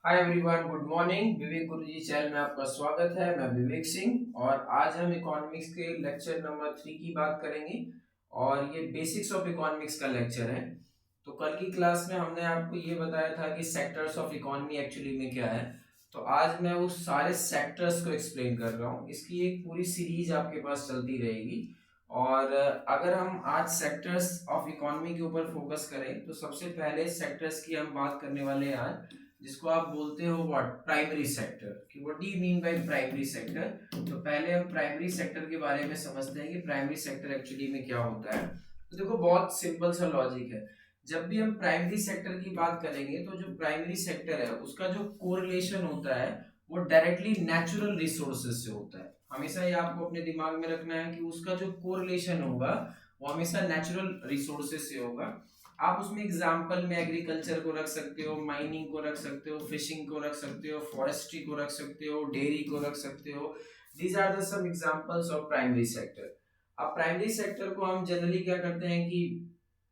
हाय everyone, good morning. Vivek Guruji channel में आपका स्वागत है। मैं विवेक सिंह और आज हम इकोनॉमिक्स के लेक्चर नंबर 3 की बात करेंगे और ये बेसिक्स ऑफ इकोनॉमिक्स का लेक्चर है। तो कल की क्लास में हमने आपको ये बताया था कि सेक्टर्स ऑफ इकोनॉमी एक्चुअली में क्या है। तो आज मैं उस सारे सेक्टर्स को एक्सप्लेन कर रहा हूँ। इसकी एक पूरी सीरीज आपके पास चलती रहेगी और अगर हम आज सेक्टर्स ऑफ इकोनॉमी के ऊपर फोकस करें तो सबसे पहले सेक्टर्स की हम बात करने वाले हैं आज, जिसको आप बोलते हो व्हाट, प्राइमरी सेक्टर। कि what do you mean by primary sector. तो पहले हम प्राइमरी सेक्टर के बारे में समझते हैं कि प्राइमरी सेक्टर एक्चुअली में क्या होता है। तो देखो, बहुत सिंपल सा लॉजिक है। जब भी हम प्राइमरी सेक्टर की बात करेंगे तो जो प्राइमरी सेक्टर है उसका जो कोरिलेशन होता है वो डायरेक्टली नेचुरल रिसोर्सेज से होता है। हमेशा ये आपको अपने दिमाग में रखना है कि उसका जो कोरिलेशन होगा वो हमेशा नेचुरल रिसोर्सेज से होगा। आप उसमें एग्जाम्पल में एग्रीकल्चर को रख सकते हो, माइनिंग को रख सकते हो, फिशिंग को रख सकते हो, फॉरेस्ट्री को रख सकते हो, डेयरी को रख सकते हो। These are the some examples of primary sector. अब प्राइमरी सेक्टर को हम जनरली क्या करते हैं कि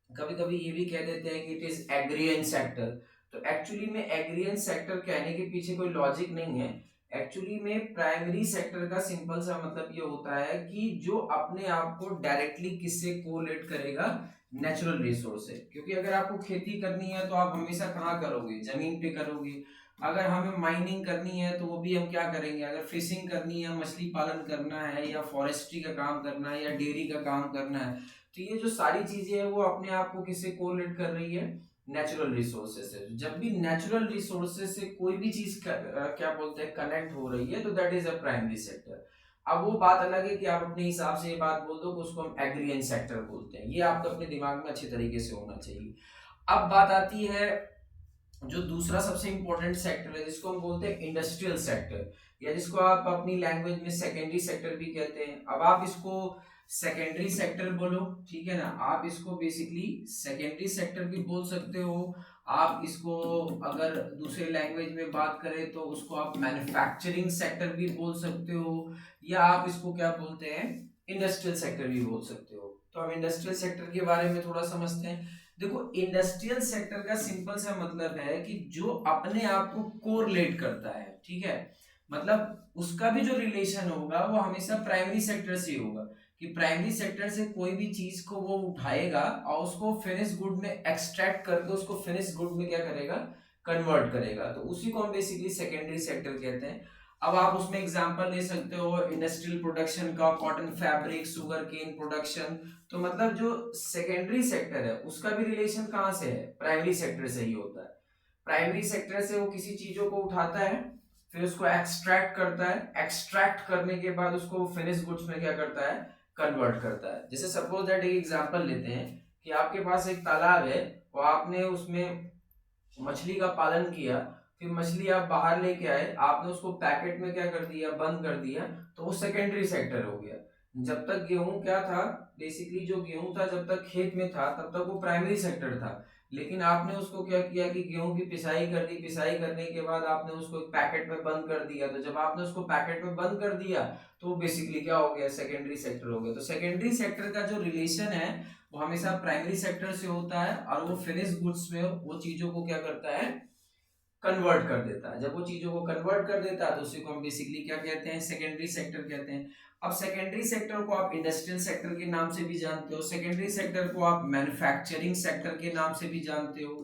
कभी कभी ये भी कह देते हैं कि इट इज एग्रीएन सेक्टर। तो एक्चुअली में एग्रीएन सेक्टर कहने के पीछे कोई लॉजिक नहीं है। एक्चुअली में प्राइमरी सेक्टर का सिंपल सा मतलब ये होता है कि जो अपने आप को डायरेक्टली किससे कोरिलेट करेगा, नेचुरल रिसोर्स है। क्योंकि अगर आपको खेती करनी है तो आप हमेशा कहाँ करोगे, जमीन पे करोगे। अगर हमें माइनिंग करनी है तो वो भी हम क्या करेंगे, अगर फिशिंग करनी है, मछली पालन करना है, या फॉरेस्ट्री का काम करना है, या डेयरी का काम करना है, तो ये जो सारी चीजें हैं वो अपने आप को किससे कोरिलेट कर रही है, नेचुरल रिसोर्सेज से। जब भी नेचुरल रिसोर्सेज से कोई भी चीज क्या बोलते हैं, कनेक्ट हो रही है, तो that is a primary sector. अब वो बात अलग है कि आप अपने हिसाब से ये बात बोल दो कि उसको हम एग्रीएन सेक्टर बोलते हैं। ये आपको अपने दिमाग में अच्छे तरीके से होना चाहिए। अब बात आती है जो दूसरा सबसे इंपॉर्टेंट सेक्टर है, जिसको हम बोलते हैं इंडस्ट्रियल सेक्टर, या जिसको आप अपनी लैंग्वेज में सेकेंडरी सेक्टर भी कहते हैं। अब आप इसको सेकेंडरी सेक्टर बोलो, ठीक है ना। आप इसको बेसिकली सेकेंडरी सेक्टर भी बोल सकते हो। आप इसको अगर दूसरे लैंग्वेज में बात करें तो उसको आप मैन्युफैक्चरिंग सेक्टर भी बोल सकते हो, या आप इसको क्या बोलते हैं, इंडस्ट्रियल सेक्टर भी बोल सकते हो। तो हम इंडस्ट्रियल सेक्टर के बारे में थोड़ा समझते हैं। देखो, इंडस्ट्रियल सेक्टर का सिंपल सा मतलब है कि जो अपने आप को कोरिलेट करता है, ठीक है। मतलब उसका भी जो रिलेशन होगा वो हमेशा प्राइमरी सेक्टर से ही होगा। कि प्राइमरी सेक्टर से कोई भी चीज को वो उठाएगा और उसको फिनिश गुड में एक्सट्रैक्ट करके उसको फिनिश गुड में क्या करेगा, कन्वर्ट करेगा। तो उसी को हम बेसिकली सेकेंडरी सेक्टर कहते हैं। अब आप उसमें एग्जांपल ले सकते हो इंडस्ट्रियल प्रोडक्शन का, cotton fabric, sugar cane production. तो मतलब जो सेकेंडरी सेक्टर है उसका भी रिलेशन कहाँ से है, प्राइमरी सेक्टर से ही होता है। प्राइमरी सेक्टर से वो किसी चीजों को उठाता है, फिर उसको एक्सट्रैक्ट करता है, एक्सट्रैक्ट करने के बाद उसको फिनिश गुड्स में क्या करता है, कन्वर्ट करता है। जैसे सपोज दैट एक एग्जांपल लेते हैं कि आपके पास एक तालाब है और आपने उसमें मछली का पालन किया। फिर मछली आप बाहर लेके आए, आपने उसको पैकेट में क्या कर दिया, बंद कर दिया। तो वो सेकेंडरी सेक्टर हो गया। जब तक गेहूं क्या था, बेसिकली जो गेहूं था जब तक खेत में था तब तक वो प्राइमरी सेक्टर था। लेकिन आपने उसको क्या किया कि गेहूं की पिसाई कर दी, पिसाई करने के बाद आपने उसको एक पैकेट में बंद कर दिया। तो जब आपने उसको पैकेट में बंद कर दिया तो वो बेसिकली क्या हो गया, सेकेंडरी सेक्टर हो गया। तो सेकेंडरी सेक्टर का जो रिलेशन है वो हमेशा प्राइमरी सेक्टर से होता है और वो फिनिश गुड्स में वो चीजों को क्या करता है, कन्वर्ट कर देता है। जब वो चीजों को कन्वर्ट कर देता है तो उसी को हम बेसिकली क्या कहते हैं, सेकेंडरी सेक्टर कहते हैं। अब सेकेंडरी सेक्टर को आप इंडस्ट्रियल सेक्टर के नाम से भी जानते हो, सेकेंडरी सेक्टर को आप मैन्युफैक्चरिंग सेक्टर के नाम से भी जानते हो,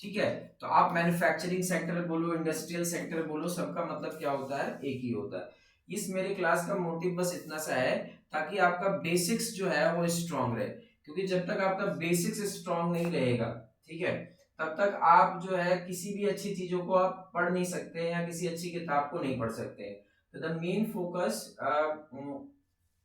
ठीक है। तो आप मैन्युफैक्चरिंग सेक्टर बोलो, इंडस्ट्रियल सेक्टर बोलो, सबका मतलब क्या होता है, एक ही होता है। इस मेरे क्लास का मोटिव बस इतना सा है ताकि आपका बेसिक्स जो है वो स्ट्रांग रहे। क्योंकि जब तक आपका बेसिक्स स्ट्रांग नहीं रहेगा, ठीक है, तब तक आप जो है किसी भी अच्छी चीजों को आप पढ़ नहीं सकते या किसी अच्छी किताब को नहीं पढ़ सकते। तो the main focus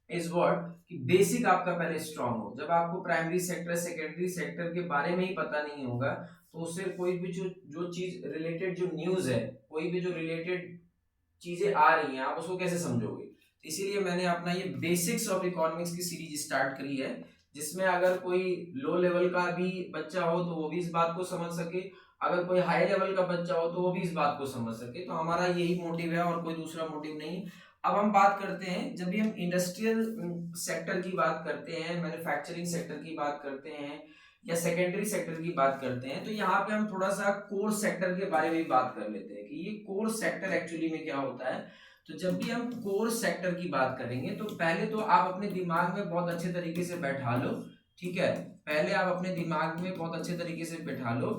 is what, कि बेसिक आपका पहले स्ट्रांग हो। जब आपको प्राइमरी सेक्टर सेकेंडरी सेक्टर के बारे में ही पता नहीं होगा तो उससे कोई भी जो जो चीज रिलेटेड, जो न्यूज है, कोई भी जो रिलेटेड चीजें आ रही हैं, आप उसको कैसे समझोगे। तो इसीलिए मैंने अपना ये बेसिक्स ऑफ इकोनॉमिक्स की सीरीज स्टार्ट करी है, जिसमें अगर कोई लो लेवल का भी बच्चा हो तो वो भी इस बात को समझ सके, अगर कोई हाई लेवल का बच्चा हो तो वो भी इस बात को समझ सके। तो हमारा यही मोटिव है और कोई दूसरा मोटिव नहीं। अब हम बात करते हैं, जब भी हम इंडस्ट्रियल सेक्टर की बात करते हैं, मैन्युफैक्चरिंग सेक्टर की बात करते हैं, या सेकेंडरी सेक्टर की बात करते हैं, तो यहाँ पे हम थोड़ा सा कोर सेक्टर के बारे में बात कर लेते हैं कि ये कोर सेक्टर एक्चुअली में क्या होता है। तो जब भी हम कोर सेक्टर की बात करेंगे तो पहले तो आप अपने दिमाग में बहुत अच्छे तरीके से बैठा लो, ठीक है, पहले आप अपने दिमाग में बहुत अच्छे तरीके से बैठा लो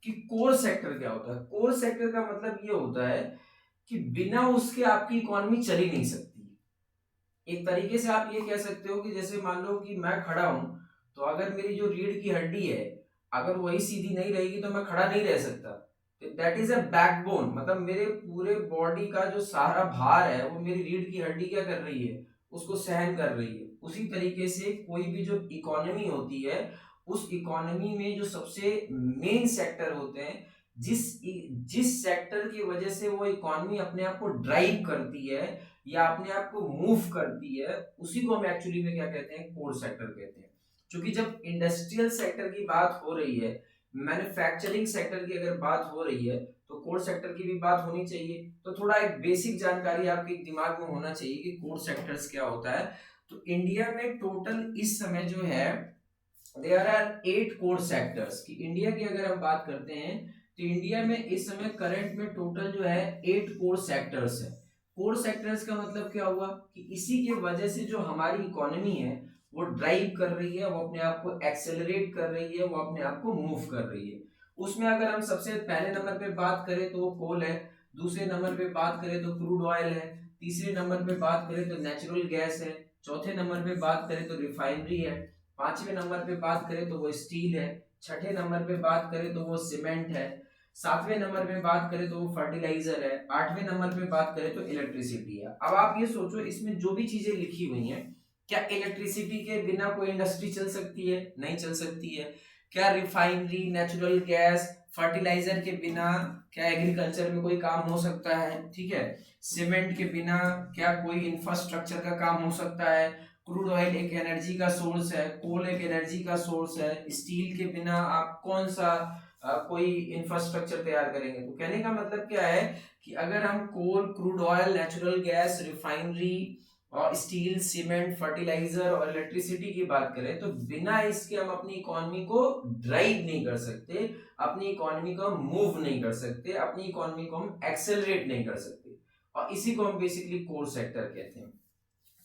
कि कोर सेक्टर क्या होता है। कोर सेक्टर का मतलब ये होता है कि बिना उसके आपकी इकोनॉमी चल ही नहीं सकती। एक तरीके से आप ये कह सकते हो कि जैसे मान लो कि मैं खड़ा हूं, तो अगर मेरी जो रीढ़ की हड्डी है अगर वही सीधी नहीं रहेगी तो मैं खड़ा नहीं रह सकता। दैट इज अ बैकबोन, मतलब मेरे पूरे बॉडी का जो सारा भार है वो मेरी रीढ़ की हड्डी क्या कर रही है, उसको सहन कर रही है। उसी तरीके से कोई भी जो इकोनॉमी होती है, उस इकोनॉमी में जो सबसे मेन सेक्टर होते हैं, जिस जिस सेक्टर की वजह से वो इकोनॉमी अपने आप को ड्राइव करती है या अपने आप को मूव करती है, उसी को हम एक्चुअली में क्या कहते हैं, कोर सेक्टर कहते हैं। क्योंकि जब इंडस्ट्रियल सेक्टर की बात हो रही है, मैन्युफैक्चरिंग सेक्टर की अगर बात हो रही है, तो कोर सेक्टर की भी बात होनी चाहिए। तो थोड़ा एक बेसिक जानकारी आपके दिमाग में होना चाहिए कि कोर सेक्टर्स क्या होता है। तो इंडिया में टोटल इस समय जो है देयर आर 8 कोर सेक्टर्स की। इंडिया की अगर हम बात करते हैं तो इंडिया में इस समय करंट में टोटल जो है 8 कोर सेक्टर्स है। कोर सेक्टर्स का मतलब क्या हुआ कि इसी की वजह से जो हमारी इकोनॉमी है वो ड्राइव कर रही है, वो अपने आप को एक्सेलरेट कर रही है, वो अपने आप को मूव कर रही है। उसमें अगर हम सबसे पहले नंबर पे बात करें तो वो कोल है, दूसरे नंबर पे बात करें तो क्रूड ऑयल है, तीसरे नंबर पे बात करें तो नेचुरल गैस है, चौथे नंबर पे बात करें तो रिफाइनरी है, पांचवें नंबर पे बात करें तो वो स्टील है, छठे नंबर पे बात करें तो वो सीमेंट है, सातवें नंबर पे बात करें तो वो फर्टिलाइजर है, आठवें नंबर पे बात करें तो इलेक्ट्रिसिटी है। अब आप ये सोचो इसमें जो भी चीजें लिखी हुई हैं, क्या इलेक्ट्रिसिटी के बिना कोई इंडस्ट्री चल सकती है? नहीं चल सकती है। क्या रिफाइनरी, नेचुरल गैस, फर्टिलाइजर के बिना क्या एग्रीकल्चर में कोई काम हो सकता है? ठीक है। सीमेंट के बिना क्या कोई इंफ्रास्ट्रक्चर का काम हो सकता है? क्रूड ऑयल एक एनर्जी का सोर्स है, कोल एक एनर्जी का सोर्स है, स्टील के बिना आप कौन सा कोई इंफ्रास्ट्रक्चर तैयार करेंगे? तो कहने का मतलब क्या है कि अगर हम coal, crude oil, natural gas, refinery और स्टील, सीमेंट, फर्टिलाइजर और इलेक्ट्रिसिटी की बात करें तो बिना इसके हम अपनी इकोनॉमी को ड्राइव नहीं कर सकते, अपनी इकोनॉमी को हम मूव नहीं कर सकते, अपनी इकोनॉमी को हम एक्सेलरेट नहीं कर सकते। और इसी को हम बेसिकली कोर सेक्टर कहते हैं।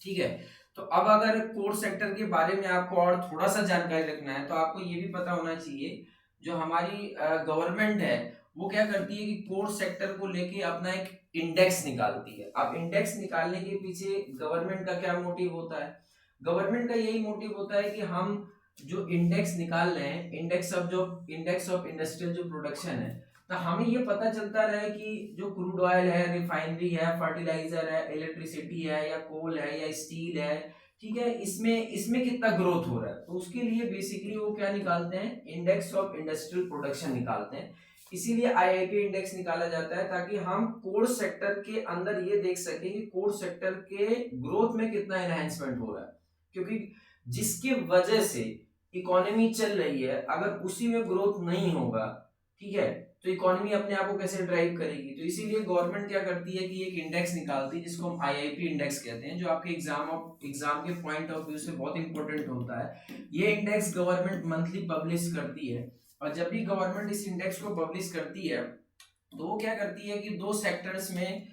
ठीक है। तो अब अगर कोर सेक्टर के बारे में आपको और थोड़ा सा जानकारी रखना है तो आपको ये भी पता होना चाहिए जो हमारी गवर्नमेंट है वो क्या करती है कि कोर सेक्टर को लेके अपना एक इंडेक्स निकालती है। अब इंडेक्स निकालने के पीछे गवर्नमेंट का क्या मोटिव होता है? गवर्नमेंट का यही मोटिव होता है कि हम जो इंडेक्स निकाल रहे हैं, इंडेक्स ऑफ इंडस्ट्रियल जो प्रोडक्शन है, तो हमें ये पता चलता रहे कि जो क्रूड ऑयल है, रिफाइनरी है, फर्टिलाइजर है, इलेक्ट्रिसिटी है या कोल है या स्टील है, ठीक है, इसमें इसमें कितना ग्रोथ हो रहा है। तो उसके लिए बेसिकली वो क्या निकालते हैं, इंडेक्स ऑफ इंडस्ट्रियल प्रोडक्शन निकालते हैं। इसीलिए आईआईपी इंडेक्स निकाला जाता है ताकि हम कोर सेक्टर के अंदर ये देख सकें कि कोर सेक्टर के ग्रोथ में कितना एनहांसमेंट हो रहा है। क्योंकि जिसकी वजह से इकोनॉमी चल रही है, अगर उसी में ग्रोथ नहीं होगा, ठीक है, तो इकोनॉमी अपने आप को कैसे ड्राइव करेगी? तो इसीलिए गवर्नमेंट क्या करती है कि एक इंडेक्स निकालती है जिसको हम आईआईपी इंडेक्स कहते हैं, जो आपके एग्जाम के पॉइंट ऑफ व्यू से बहुत इंपॉर्टेंट होता है। ये इंडेक्स गवर्नमेंट मंथली पब्लिश करती है और जब भी गवर्नमेंट इस इंडेक्स को पब्लिश करती है तो वो क्या करती है कि दो सेक्टर्स में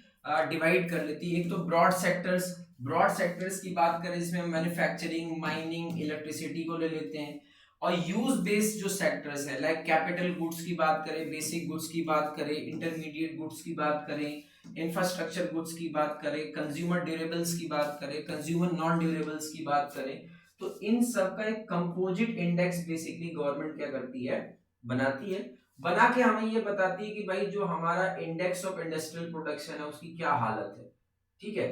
डिवाइड कर लेती है। एक तो ब्रॉड सेक्टर्स की बात करें जिसमें हम मैन्युफैक्चरिंग, माइनिंग, इलेक्ट्रिसिटी को ले लेते हैं। और यूज बेस्ड जो सेक्टर्स है लाइक कैपिटल गुड्स की बात करें, बेसिक गुड्स की बात करें, इंटरमीडिएट गुड्स की बात करें, इंफ्रास्ट्रक्चर गुड्स की बात करें, कंज्यूमर ड्यूरेबल्स की बात करें, कंज्यूमर नॉन ड्यूरेबल्स की बात करें, तो इन सब का एक कंपोजिट इंडेक्स बेसिकली गवर्नमेंट क्या करती है, बनाती है। बना के हमें ये बताती है कि भाई जो हमारा इंडेक्स ऑफ इंडस्ट्रियल प्रोडक्शन है उसकी क्या हालत है। ठीक है।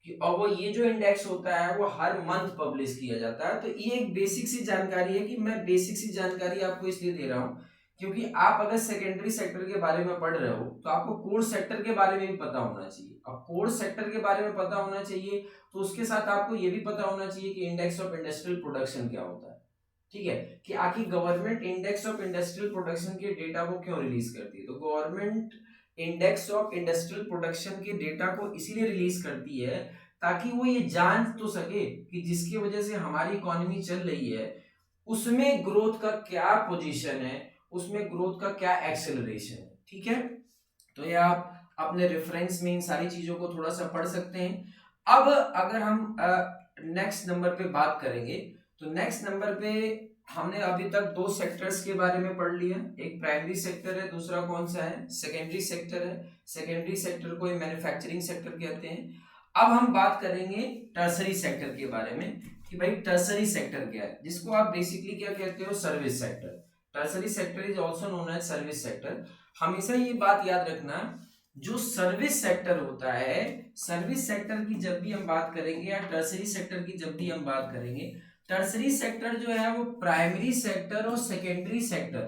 और वो ये जो इंडेक्स होता है वो हर मंथ पब्लिश किया जाता है। तो ये एक बेसिक सी जानकारी है कि मैं बेसिक सी जानकारी आपको इसलिए दे रहा हूँ क्योंकि आप अगर सेकेंडरी सेक्टर के बारे में पढ़ रहे हो तो आपको कोर सेक्टर के बारे में भी पता होना चाहिए। अब कोर सेक्टर के बारे में पता होना चाहिए तो उसके साथ आपको ये भी पता होना चाहिए कि इंडेक्स ऑफ इंडस्ट्रियल प्रोडक्शन क्या होता है। ठीक है, कि आखिर government index of industrial production के डेटा को क्यों रिलीज करती है। तो government index of industrial production के डेटा को इसीलिए रिलीज करती है ताकि वो ये जान तो सके कि जिसकी वजह से हमारी इकोनॉमी चल रही है उसमें ग्रोथ का क्या पोजीशन है, उसमें ग्रोथ का क्या एक्सेलरेशन है। ठीक है, तो ये आप अपने रेफरेंस में इन सारी चीजों को थोड़ा सा पढ़ सकते हैं। अब अगर हम नेक्स्ट नंबर पे बात करेंगे, तो नेक्स्ट नंबर पे हमने अभी तक दो सेक्टर्स के बारे में पढ़ लिया। एक प्राइमरी सेक्टर है, दूसरा कौन सा है, सेकेंडरी सेक्टर है। सेकेंडरी सेक्टर को मैन्युफैक्चरिंग सेक्टर कहते हैं। अब हम बात करेंगे टर्सरी सेक्टर के बारे में कि भाई टर्सरी सेक्टर क्या है, जिसको आप बेसिकली क्या कहते हो, service sector. Tertiary sector is also known as service sector. हमेशा ये बात याद रखना, जो सर्विस सेक्टर होता है, सर्विस सेक्टर की जब भी हम बात करेंगे या टर्सरी सेक्टर की जब भी हम बात करेंगे, टर्सरी सेक्टर जो है वो प्राइमरी सेक्टर और सेकेंडरी सेक्टर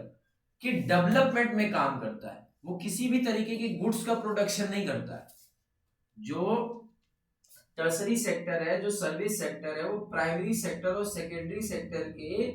के डेवलपमेंट में काम करता है। वो किसी भी तरीके के गुड्स का प्रोडक्शन नहीं करता है। जो टर्सरी सेक्टर है, जो सर्विस सेक्टर है, वो प्राइमरी सेक्टर और सेकेंडरी सेक्टर के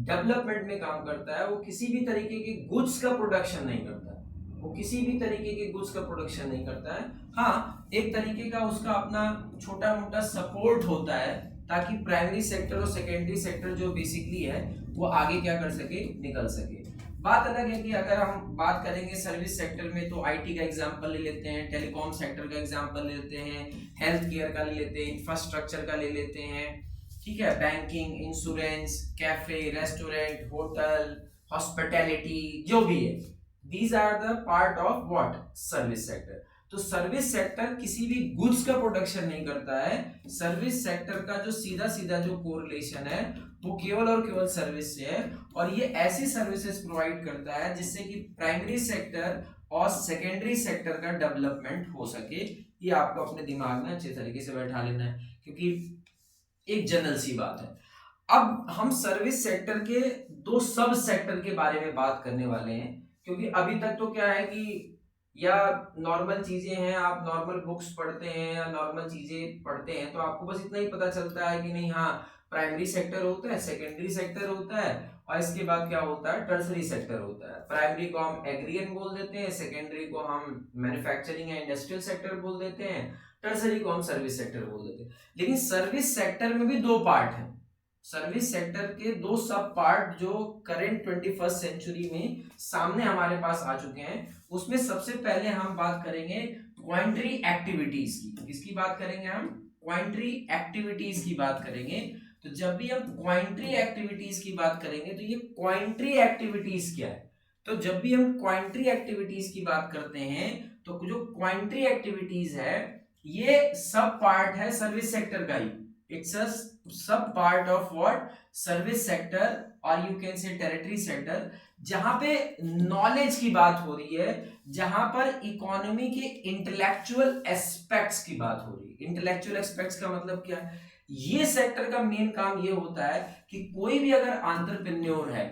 डेवलपमेंट में काम करता है। वो किसी भी तरीके के गुड्स का प्रोडक्शन नहीं करता है। वो किसी भी तरीके के गुड्स का प्रोडक्शन नहीं करता है। हाँ, एक तरीके का उसका अपना छोटा मोटा सपोर्ट होता है ताकि प्राइमरी सेक्टर और सेकेंडरी सेक्टर जो बेसिकली है वो आगे क्या कर सके, निकल सके। बात अलग है कि अगर हम बात करेंगे सर्विस सेक्टर में, तो आईटी का एग्जांपल ले लेते हैं, टेलीकॉम सेक्टर का एग्जांपल ले लेते हैं, हेल्थ केयर का ले लेते हैं, इंफ्रास्ट्रक्चर का ले लेते हैं। ठीक है, banking, insurance, cafe, restaurant, hotel, hospitality, जो भी है, these are the part of what, service sector. तो सर्विस सेक्टर किसी भी गुड्स का प्रोडक्शन नहीं करता है। सर्विस सेक्टर का जो सीधा सीधा जो कोरिलेशन है वो केवल और केवल सर्विस से है, और ये ऐसी सर्विसेज प्रोवाइड करता है जिससे कि प्राइमरी सेक्टर और सेकेंडरी सेक्टर का डेवलपमेंट हो सके। ये आपको अपने दिमाग में अच्छे तरीके से बैठा लेना है, क्योंकि एक जनरल सी बात है। अब हम सर्विस सेक्टर के दो सब सेक्टर के बारे में बात करने वाले हैं, क्योंकि अभी तक तो क्या है कि या नॉर्मल चीजें हैं, आप नॉर्मल बुक्स पढ़ते हैं या नॉर्मल चीजें पढ़ते हैं तो आपको बस इतना ही पता चलता है कि नहीं, हाँ प्राइमरी सेक्टर होता है, सेकेंडरी सेक्टर होता है, और इसके बाद क्या होता है, टर्सरी सेक्टर होता है। प्राइमरी को हम एग्रीगेट बोल देते हैं, सेकेंडरी को हम मैन्युफैक्चरिंग या इंडस्ट्रियल सेक्टर बोल देते हैं, टर्सरी को हम सर्विस सेक्टर बोल देते हैं। लेकिन सर्विस सेक्टर में भी दो पार्ट हैं। सर्विस सेक्टर के दो सब पार्ट जो करेंट 21st सेंचुरी में सामने हमारे पास आ चुके हैं, उसमें सबसे पहले हम बात करेंगे क्वाइंट्री एक्टिविटीज की। किसकी बात करेंगे हम, क्वाइंट्री एक्टिविटीज की बात करेंगे। तो जब भी हम क्वाइंट्री एक्टिविटीज की बात करेंगे तो ये क्वाइंट्री एक्टिविटीज क्या है, तो जब भी हम क्वाइंट्री एक्टिविटीज की बात करते हैं तो जो क्वाइंट्री एक्टिविटीज है ये सब पार्ट है सर्विस सेक्टर का ही। It's a sub part of what, service sector, और you can say tertiary sector, जहां पे नॉलेज की बात हो रही है, जहां पर इकोनॉमी के इंटेलेक्चुअल एस्पेक्ट्स की बात हो रही है। इंटेलेक्चुअल एस्पेक्ट्स का मतलब क्या है, ये सेक्टर का मेन काम ये होता है कि कोई भी अगर एंटरप्रेन्योर है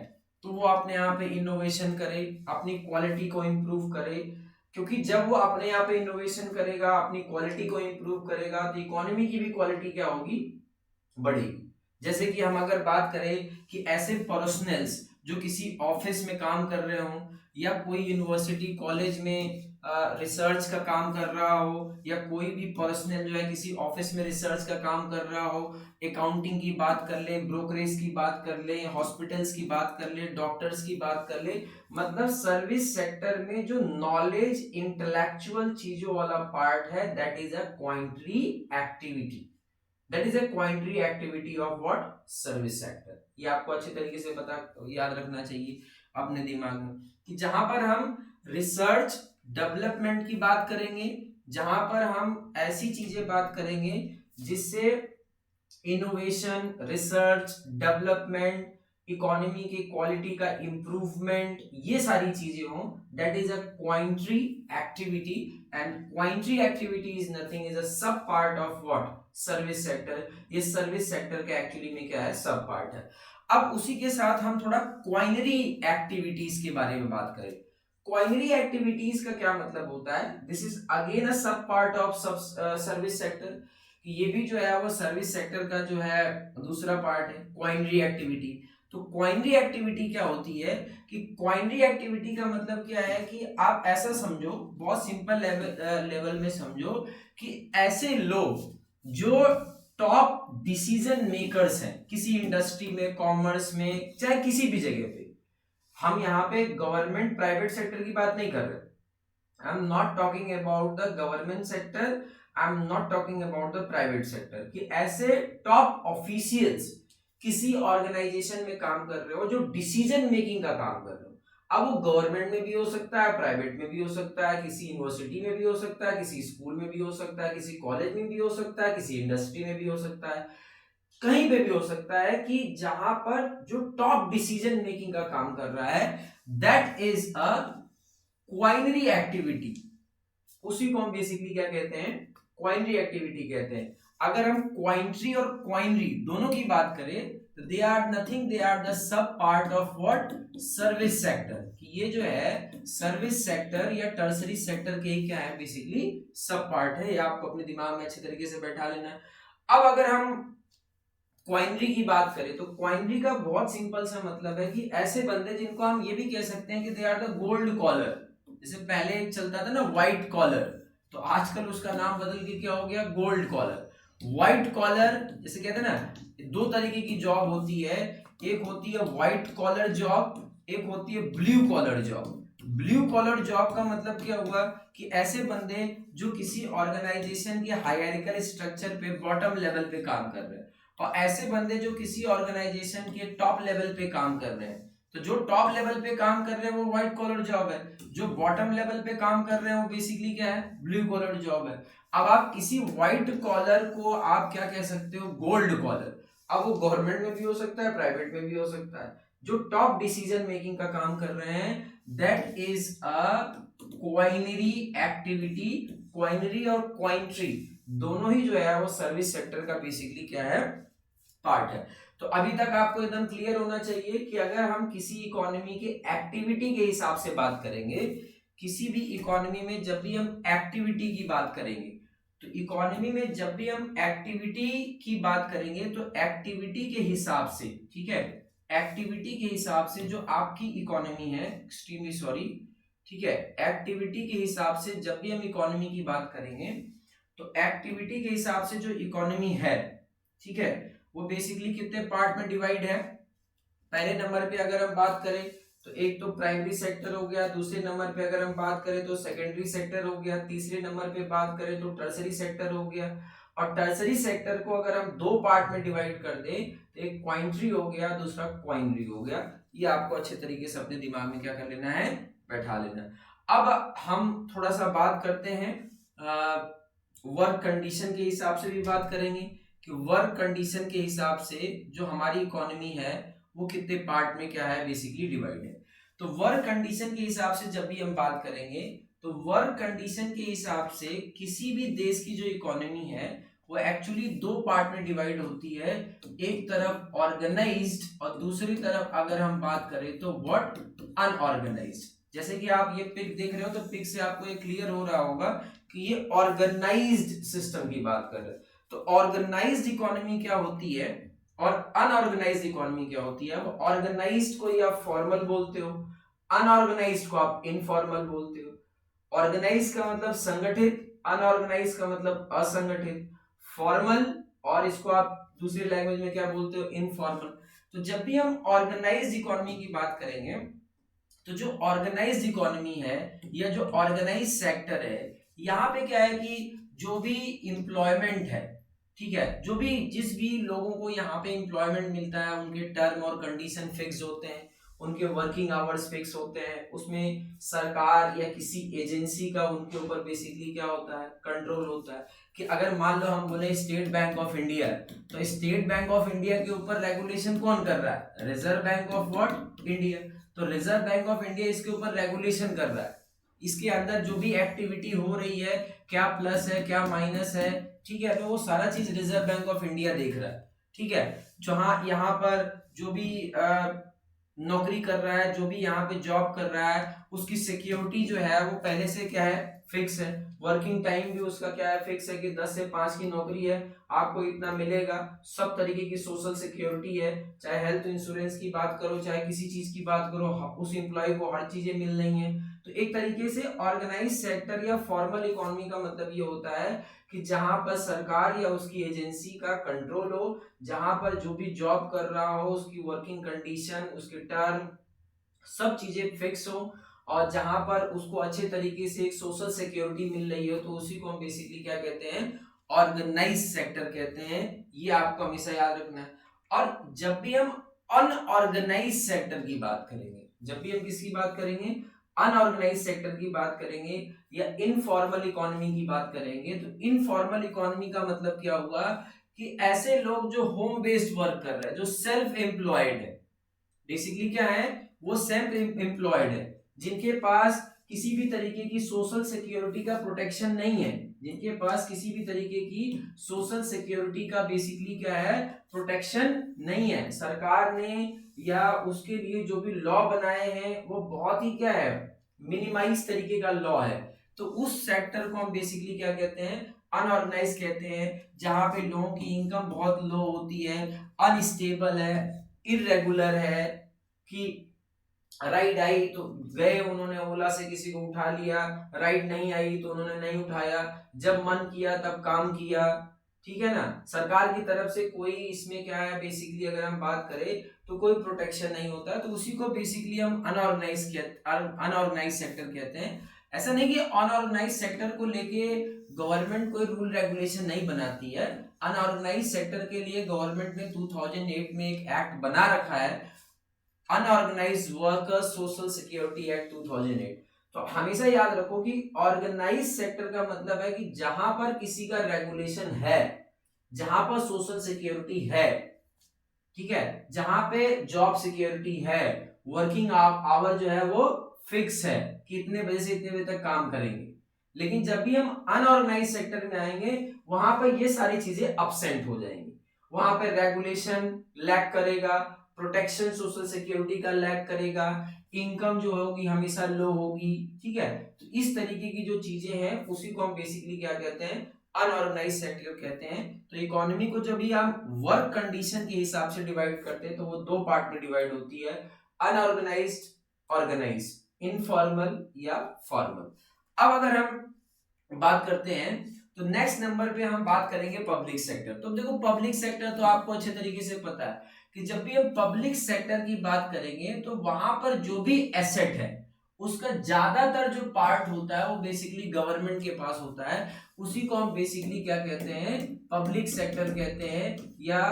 तो वो अपने यहाँ पे इनोवेशन करे, अपनी क्वालिटी को इंप्रूव करे, क्योंकि जब वो अपने यहाँ पे इनोवेशन करेगा, अपनी क्वालिटी को इंप्रूव करेगा, तो इकोनॉमी की भी क्वालिटी क्या होगी, बढ़ेगी। जैसे कि हम अगर बात करें कि ऐसे प्रोफेशनल्स जो किसी ऑफिस में काम कर रहे हो, या कोई यूनिवर्सिटी कॉलेज में रिसर्च का काम कर रहा हो, या कोई भी पर्सनल जो है किसी ऑफिस में रिसर्च का काम कर रहा हो, अकाउंटिंग की बात कर ले, ब्रोकरेज की बात कर ले, हॉस्पिटल्स की बात कर ले, डॉक्टर्स की बात कर ले, मतलब सर्विस सेक्टर में जो नॉलेज इंटेलेक्चुअल चीजों वाला पार्ट है, दैट इज अ क्वाइंट्री एक्टिविटी। दैट इज अ क्वाइंट्री activity of what, service sector. ये आपको अच्छे तरीके से पता याद रखना चाहिए अपने दिमाग में, कि जहां पर हम रिसर्च डेवलपमेंट की बात करेंगे, जहां पर हम ऐसी चीजें बात करेंगे जिससे इनोवेशन, रिसर्च, डेवलपमेंट, इकोनॉमी की क्वालिटी का इंप्रूवमेंट, ये सारी चीजें हो, दैट इज अ क्वाइंट्री एक्टिविटी। एंड क्वाइंट्री activity is nothing, is a sub part of what, service sector. ये सर्विस सेक्टर का एक्चुअली में क्या है, सब पार्ट है। अब उसी के साथ हम थोड़ा क्वाइनरी एक्टिविटीज के बारे में बात करें। क्वाइनरी एक्टिविटीज का क्या मतलब होता है, this is again a sub part of सब सर्विस सेक्टर। ये भी जो है वो सर्विस सेक्टर का जो है दूसरा पार्ट है, क्वाइनरी एक्टिविटी। तो क्वाइनरी एक्टिविटी क्या होती है, कि क्वाइनरी एक्टिविटी का मतलब क्या है कि आप ऐसा समझो, बहुत सिंपल लेवल में समझो, कि ऐसे लोग जो टॉप डिसीजन मेकर्स हैं किसी इंडस्ट्री में, कॉमर्स में, चाहे किसी भी जगह पे। हम यहाँ पे गवर्नमेंट प्राइवेट सेक्टर की बात नहीं कर रहे। I am not talking about the government sector, I am not talking about the private sector, कि ऐसे टॉप ऑफिशियल्स किसी ऑर्गेनाइजेशन में काम कर रहे हो जो डिसीजन मेकिंग का काम कर रहे हो। अब वो गवर्नमेंट में भी हो सकता है, प्राइवेट में भी हो सकता है, किसी यूनिवर्सिटी में भी हो सकता है, किसी स्कूल में भी हो सकता है, किसी कॉलेज में भी हो सकता है, किसी इंडस्ट्री में भी हो सकता है, कहीं पे भी हो सकता है, कि जहां पर जो टॉप डिसीजन मेकिंग का काम कर रहा है दैट इज अ क्वाइनरी एक्टिविटी। उसी को हम बेसिकली क्या कहते हैं, क्वाइनरी एक्टिविटी कहते हैं। अगर हम क्वाइंट्री और क्वाइनरी दोनों की बात करें तो they are nothing, they are the sub part of what, service sector. कि ये जो है सर्विस सेक्टर या टर्सरी सेक्टर के ही क्या है, बेसिकली सब पार्ट है। ये आपको अपने दिमाग में अच्छे तरीके से बैठा लेना है। अब अगर हम क्वाइनरी की बात करें तो क्वाइनरी का बहुत सिंपल सा मतलब है कि ऐसे बंदे जिनको हम ये भी कह सकते हैं कि they are the gold collar. जैसे पहले एक चलता था ना व्हाइट कॉलर, तो आजकल उसका नाम बदल के क्या हो गया, गोल्ड कॉलर। व्हाइट कॉलर जैसे कहते हैं ना, दो तरीके की जॉब होती है, एक होती है व्हाइट कॉलर जॉब, एक होती है blue collar job. Blue collar job का मतलब क्या हुआ कि ऐसे बंदे जो किसी ऑर्गेनाइजेशन के हायरार्किकल स्ट्रक्चर पे बॉटम लेवल पे काम कर रहे हैं, और ऐसे बंदे जो किसी ऑर्गेनाइजेशन के टॉप लेवल पे काम कर रहे हैं। तो जो टॉप लेवल पे काम कर रहे हैं वो व्हाइट कॉलर जॉब है, जो बॉटम लेवल पे काम कर रहे हैं वो बेसिकली क्या है, ब्लू कॉलर जॉब है। अब आप किसी व्हाइट कॉलर को आप क्या कह सकते हो, गोल्ड कॉलर। अब वो गवर्नमेंट में भी हो सकता है, प्राइवेट में भी हो सकता है। जो टॉप डिसीजन मेकिंग का काम कर रहे हैं दैट इज अ क्वाइनरी एक्टिविटी। क्वाइनरी और क्वाइंट्री दोनों ही जो है वो सर्विस सेक्टर का बेसिकली क्या है, पार्ट है। तो अभी तक आपको एकदम क्लियर होना चाहिए कि अगर हम किसी इकोनॉमी के एक्टिविटी के हिसाब से बात करेंगे, किसी भी इकोनॉमी में जब भी हम एक्टिविटी की बात करेंगे, तो इकोनॉमी में जब भी हम एक्टिविटी की बात करेंगे तो एक्टिविटी के हिसाब से, ठीक है, एक्टिविटी के हिसाब से जो आपकी इकोनॉमी है, एक्सट्रीमली सॉरी, ठीक है, एक्टिविटी के हिसाब से जब भी हम इकोनॉमी की बात करेंगे तो एक्टिविटी के हिसाब से जो इकोनॉमी है, ठीक है, वो बेसिकली कितने पार्ट में डिवाइड है। पहले नंबर पे अगर हम बात करें तो एक तो प्राइमरी सेक्टर हो गया, दूसरे नंबर पे अगर हम बात करें तो सेकेंडरी सेक्टर हो गया, तीसरे नंबर पे बात करें तो टर्सरी सेक्टर हो गया। और टर्सरी सेक्टर को अगर हम दो पार्ट में डिवाइड कर दें तो एक क्वाइंट्री हो गया, दूसरा क्वाइनरी हो गया। ये आपको अच्छे तरीके से अपने दिमाग में क्या कर लेना है, बैठा लेना। अब हम थोड़ा सा बात करते हैं वर्क कंडीशन के हिसाब से भी बात करेंगे कि वर्क कंडीशन के हिसाब से जो हमारी इकोनॉमी है वो कितने पार्ट में क्या है, बेसिकली डिवाइड है। तो वर्क कंडीशन के हिसाब से जब भी हम बात करेंगे तो वर्क कंडीशन के हिसाब से किसी भी देश की जो इकोनॉमी है वो एक्चुअली दो पार्ट में डिवाइड होती है। एक तरफ ऑर्गेनाइज्ड और दूसरी तरफ अगर हम बात करें तो व्हाट, अनऑर्गेनाइज्ड। जैसे कि आप ये पिक देख रहे हो तो पिक से आपको ये क्लियर हो रहा होगा कि ये ऑर्गेनाइज्ड सिस्टम की बात कर रहे हैं। तो ऑर्गेनाइज्ड इकोनॉमी क्या होती है और अनऑर्गेनाइज्ड इकोनॉमी क्या होती है। अब ऑर्गेनाइज्ड को ही आप फॉर्मल बोलते हो, अनऑर्गेनाइज्ड को आप इनफॉर्मल बोलते हो। ऑर्गेनाइज का मतलब संगठित, अनऑर्गेनाइज का मतलब असंगठित, फॉर्मल, और इसको आप दूसरी लैंग्वेज में क्या बोलते हो, इनफॉर्मल। तो जब भी हम ऑर्गेनाइज्ड इकोनॉमी की बात करेंगे तो जो ऑर्गेनाइज्ड इकोनॉमी है या जो ऑर्गेनाइज्ड सेक्टर है, यहाँ पे क्या है कि जो भी एम्प्लॉयमेंट है, ठीक है, जो भी जिस भी लोगों को यहाँ पे एम्प्लॉयमेंट मिलता है उनके टर्म और कंडीशन फिक्स होते हैं, उनके वर्किंग आवर्स फिक्स होते हैं, उसमें सरकार या किसी एजेंसी का उनके ऊपर बेसिकली क्या होता है, कंट्रोल होता है। कि अगर मान लो हम बोले स्टेट बैंक ऑफ इंडिया, तो स्टेट बैंक ऑफ इंडिया के ऊपर रेगुलेशन कौन कर रहा है, reserve bank of what, India. तो रिजर्व बैंक ऑफ इंडिया इसके ऊपर रेगुलेशन कर रहा है, इसके अंदर जो भी एक्टिविटी हो रही है, क्या प्लस है क्या माइनस है, ठीक है, तो वो सारा चीज रिजर्व बैंक ऑफ इंडिया देख रहा है, ठीक है। जहां यहाँ पर जो भी नौकरी कर रहा है, जो भी यहाँ पे जॉब कर रहा है, उसकी सिक्योरिटी जो है वो पहले से क्या है, फिक्स है। वर्किंग टाइम भी उसका क्या है, फिक्स है कि 10 से 5 की नौकरी है, आपको इतना मिलेगा। सब तरीके की सोशल सिक्योरिटी है, चाहे हेल्थ इंश्योरेंस की बात करो, चाहे किसी चीज की बात करो, उस एम्प्लॉय को हर चीजें मिल रही है। तो एक तरीके से ऑर्गेनाइज सेक्टर या फॉर्मल इकोनॉमी का मतलब ये होता है कि जहां पर सरकार या उसकी एजेंसी का कंट्रोल हो, जहां पर जो भी जॉब कर रहा हो उसकी वर्किंग कंडीशन, उसके टर्म, सब चीजें फिक्स हो, और जहां पर उसको अच्छे तरीके से एक सोशल सिक्योरिटी मिल रही हो, तो उसी को हम बेसिकली क्या कहते हैं, ऑर्गेनाइज सेक्टर कहते हैं। ये आपको हमेशा याद रखना है। और जब भी हम अनऑर्गेनाइज सेक्टर की बात करेंगे, जब भी हम किसकी बात करेंगे, अनऑर्गेनाइज सेक्टर की बात करेंगे या इनफॉर्मल इकोनॉमी की बात करेंगे, तो इनफॉर्मल इकोनॉमी का मतलब क्या हुआ कि ऐसे लोग जो होम बेस्ड वर्क कर रहे हैं, जो सेल्फ एम्प्लॉयड है, बेसिकली क्या है, वो सेल्फ एम्प्लॉयड है, जिनके पास किसी भी तरीके की सोशल सिक्योरिटी का प्रोटेक्शन नहीं है, जिनके पास किसी भी तरीके की सोशल सिक्योरिटी का बेसिकली क्या है, प्रोटेक्शन नहीं है। सरकार ने या उसके लिए जो भी लॉ बनाए हैं वो बहुत ही क्या है, मिनिमाइज तरीके का लॉ है। तो उस सेक्टर को हम बेसिकली क्या कहते हैं, अनऑर्गेनाइज कहते हैं, जहां पे लोगों की इनकम बहुत लो होती है, अनस्टेबल है, इरेगुलर है, कि राइड आई तो गए, उन्होंने ओला से किसी को उठा लिया, राइड नहीं आई तो उन्होंने नहीं उठाया, जब मन किया तब काम किया, ठीक है ना। सरकार की तरफ से कोई इसमें क्या है, बेसिकली अगर हम बात करें तो कोई प्रोटेक्शन नहीं होता है, तो उसी को बेसिकली हम अनऑर्गेनाइज सेक्टर कहते हैं। ऐसा नहीं कि अनऑर्गेनाइज सेक्टर को लेके गवर्नमेंट कोई रूल रेगुलेशन नहीं बनाती है। अनऑर्गेनाइज सेक्टर के लिए गवर्नमेंट ने 2008 में एक एक्ट बना रखा है, unorganised workers social security act 2008। तो हमेशा याद रखो कि ऑर्गेनाइज सेक्टर का मतलब है कि जहां पर किसी का रेगुलेशन है, जहां पर सोशल सिक्योरिटी है, ठीक है, जहां पे जॉब सिक्योरिटी है, वर्किंग आवर जो है वो फिक्स है कि इतने बजे से इतने बजे तक काम करेंगे। लेकिन जब भी हम अनऑर्गेनाइज सेक्टर में आएंगे, वहां पर ये सारी चीजें एब्सेंट हो जाएंगी, वहां पे रेगुलेशन लैक करेगा, प्रोटेक्शन सोशल सिक्योरिटी का लैक करेगा, इनकम जो होगी हमेशा लो होगी, ठीक है। तो इस तरीके की जो चीजें हैं उसी को हम बेसिकली क्या कहते हैं, अनऑर्गेनाइज सेक्टर कहते हैं। तो इकोनॉमी को जब भी हम वर्क कंडीशन के हिसाब से डिवाइड करते हैं तो वो दो पार्ट में डिवाइड होती है, अनऑर्गेनाइज्ड, ऑर्गेनाइज, इनफॉर्मल या फॉर्मल। अब अगर हम बात करते हैं तो नेक्स्ट नंबर पे हम बात करेंगे पब्लिक सेक्टर। तो देखो पब्लिक सेक्टर तो आपको अच्छे तरीके से पता है कि जब भी हम पब्लिक सेक्टर की बात करेंगे तो वहां पर जो भी एसेट है उसका ज्यादातर जो पार्ट होता है वो बेसिकली गवर्नमेंट के पास होता है, उसी को हम बेसिकली क्या कहते हैं, पब्लिक सेक्टर कहते हैं या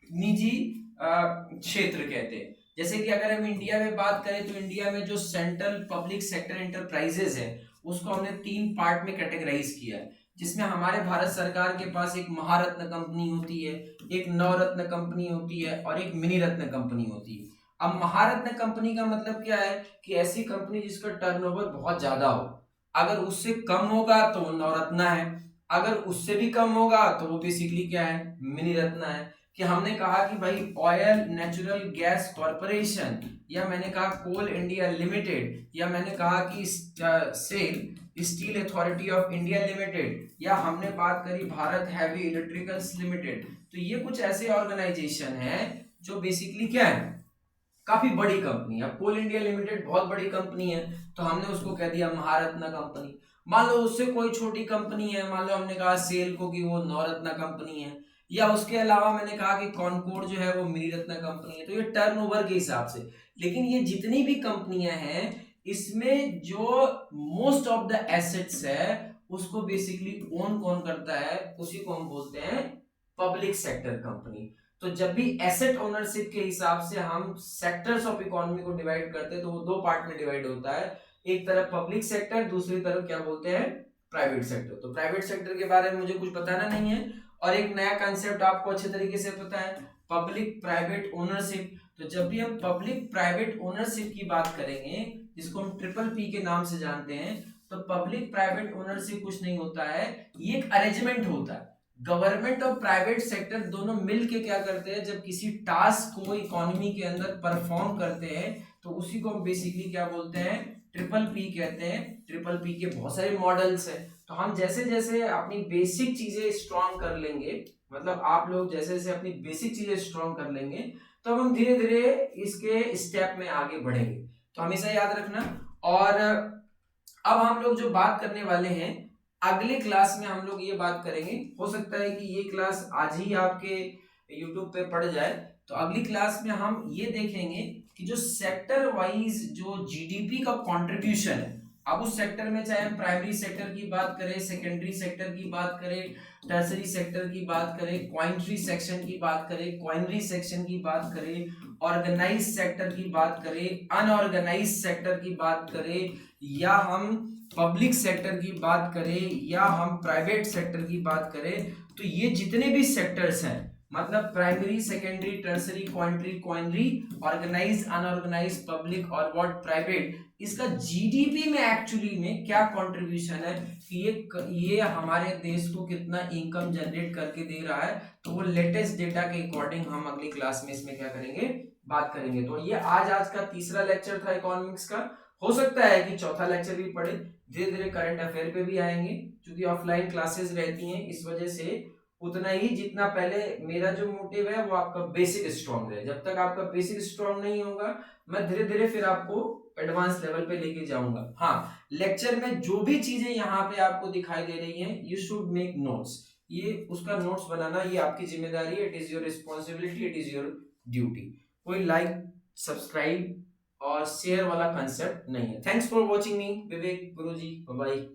निजी क्षेत्र कहते हैं। जैसे कि अगर हम इंडिया में बात करें तो इंडिया में जो सेंट्रल पब्लिक सेक्टर एंटरप्राइजेस है उसको हमने 3 पार्ट में कैटेगराइज किया है, जिसमें हमारे भारत सरकार के पास एक महारत्न कंपनी होती है, एक नवरत्न कंपनी होती है और एक मिनी रत्न कंपनी होती है। अब महारत्न कंपनी का मतलब क्या है कि ऐसी कंपनी जिसका टर्नओवर बहुत ज्यादा हो, अगर उससे कम होगा तो वो नवरत्न है, अगर उससे भी कम होगा तो वो बेसिकली क्या है, मिनी रत्न है। कि हमने कहा कि भाई ऑयल नेचुरल गैस कॉरपोरेशन, या मैंने कहा कोल इंडिया लिमिटेड, या मैंने कहा कि SAIL Steel Authority of India Limited, या हमने बात करी भारत हैवी इलेक्ट्रिकल्स लिमिटेड। तो ये कुछ ऐसे ऑर्गेनाइजेशन है जो बेसिकली क्या है, काफी बड़ी कंपनी है। कोल इंडिया लिमिटेड बहुत बड़ी कंपनी है तो हमने उसको कह दिया महारत्न कंपनी। मान लो उससे कोई छोटी कंपनी है, मान लो हमने कहा सेल को कि वो नवरत्न कंपनी है, या उसके अलावा मैंने कहा कि कॉनकोड जो है वो मिनी रत्न कंपनी है। तो ये टर्नओवर के हिसाब से, लेकिन ये जितनी भी कंपनियां हैं इसमें जो मोस्ट ऑफ द एसेट्स है उसको बेसिकली ओन कौन करता है, उसी को हम बोलते हैं पब्लिक सेक्टर कंपनी। तो जब भी एसेट ओनरशिप के हिसाब से हम सेक्टर्स ऑफ इकोनॉमी को डिवाइड करते हैं तो वो दो पार्ट में डिवाइड होता है, एक तरफ पब्लिक सेक्टर, दूसरी तरफ क्या बोलते हैं, प्राइवेट सेक्टर। तो प्राइवेट सेक्टर के बारे में मुझे कुछ बताना नहीं है, और एक नया कंसेप्ट आपको अच्छे तरीके से पता है, पब्लिक प्राइवेट ओनरशिप। तो जब भी हम पब्लिक प्राइवेट ओनरशिप की बात करेंगे, जिसको हम ट्रिपल पी के नाम से जानते हैं, तो पब्लिक प्राइवेट ओनरशिप कुछ नहीं होता है, ये एक अरेंजमेंट होता है। गवर्नमेंट और प्राइवेट सेक्टर दोनों मिलके क्या करते हैं, जब किसी टास्क को इकोनॉमी के अंदर परफॉर्म करते हैं तो उसी को हम बेसिकली क्या बोलते हैं, ट्रिपल पी कहते हैं। ट्रिपल पी के बहुत सारे मॉडल्स हैं, तो हम जैसे जैसे अपनी बेसिक चीजें स्ट्रॉन्ग कर लेंगे, मतलब आप लोग जैसे जैसे अपनी बेसिक चीजें स्ट्रॉन्ग कर लेंगे तो हम धीरे धीरे इसके स्टेप में आगे बढ़ेंगे। तो हमेशा याद रखना। और अब हम लोग जो बात करने वाले हैं, अगले क्लास में हम लोग ये बात करेंगे, हो सकता है कि ये क्लास आज ही आपके यूट्यूब पे पड़ जाए, तो अगली क्लास में हम ये देखेंगे कि जो सेक्टर वाइज जो जीडीपी का कंट्रीब्यूशन है, अब उस सेक्टर में चाहे हम प्राइमरी सेक्टर की बात करें, सेकेंडरी सेक्टर की बात करें, टर्सरी सेक्टर की बात करें, क्वाइंटरी सेक्शन की बात करें, क्वाइनरी सेक्शन की बात करें, ऑर्गेनाइज सेक्टर की बात करें, अनऑर्गेनाइज सेक्टर की बात करें, या हम पब्लिक सेक्टर की बात करें, या हम प्राइवेट सेक्टर की बात करें, तो ये जितने भी सेक्टर्स हैं, मतलब प्राइमरी, सेकेंडरी, टर्सरी, क्वाइंटरी, क्वाइनरी, ऑर्गेनाइज, अनऑर्गेनाइज, पब्लिक और व्हाट प्राइवेट, इसका जीडीपी में एक्चुअली में क्या कंट्रीब्यूशन है कि ये हमारे देश को कितना इनकम जनरेट करके दे रहा है, तो वो लेटेस्ट डेटा के अकॉर्डिंग हम अगली क्लास में इसमें क्या करेंगे, बात करेंगे। तो ये आज का तीसरा लेक्चर था इकोनॉमिक्स का। हो सकता है कि चौथा लेक्चर भी पढ़े, धीरे धीरे करंट अफेयर पे भी आएंगे, क्योंकि ऑफलाइन क्लासेस रहती हैं, इस वजह से उतना ही जितना पहले मेरा जो मोटिव है वो आपका बेसिक स्ट्रांग रहे। जब तक आपका बेसिक स्ट्रांग नहीं होगा, मैं धीरे धीरे फिर आपको एडवांस लेवल पे लेके जाऊंगा। हाँ, लेक्चर में जो भी चीजें यहाँ पे आपको दिखाई दे रही हैं, यू शुड मेक नोट्स। ये उसका नोट्स बनाना ये आपकी जिम्मेदारी है, it is your responsibility, it is your duty. कोई लाइक, सब्सक्राइब और शेयर वाला कंसेप्ट नहीं है। Thanks for watching me, Vivek Guruji, bye bye.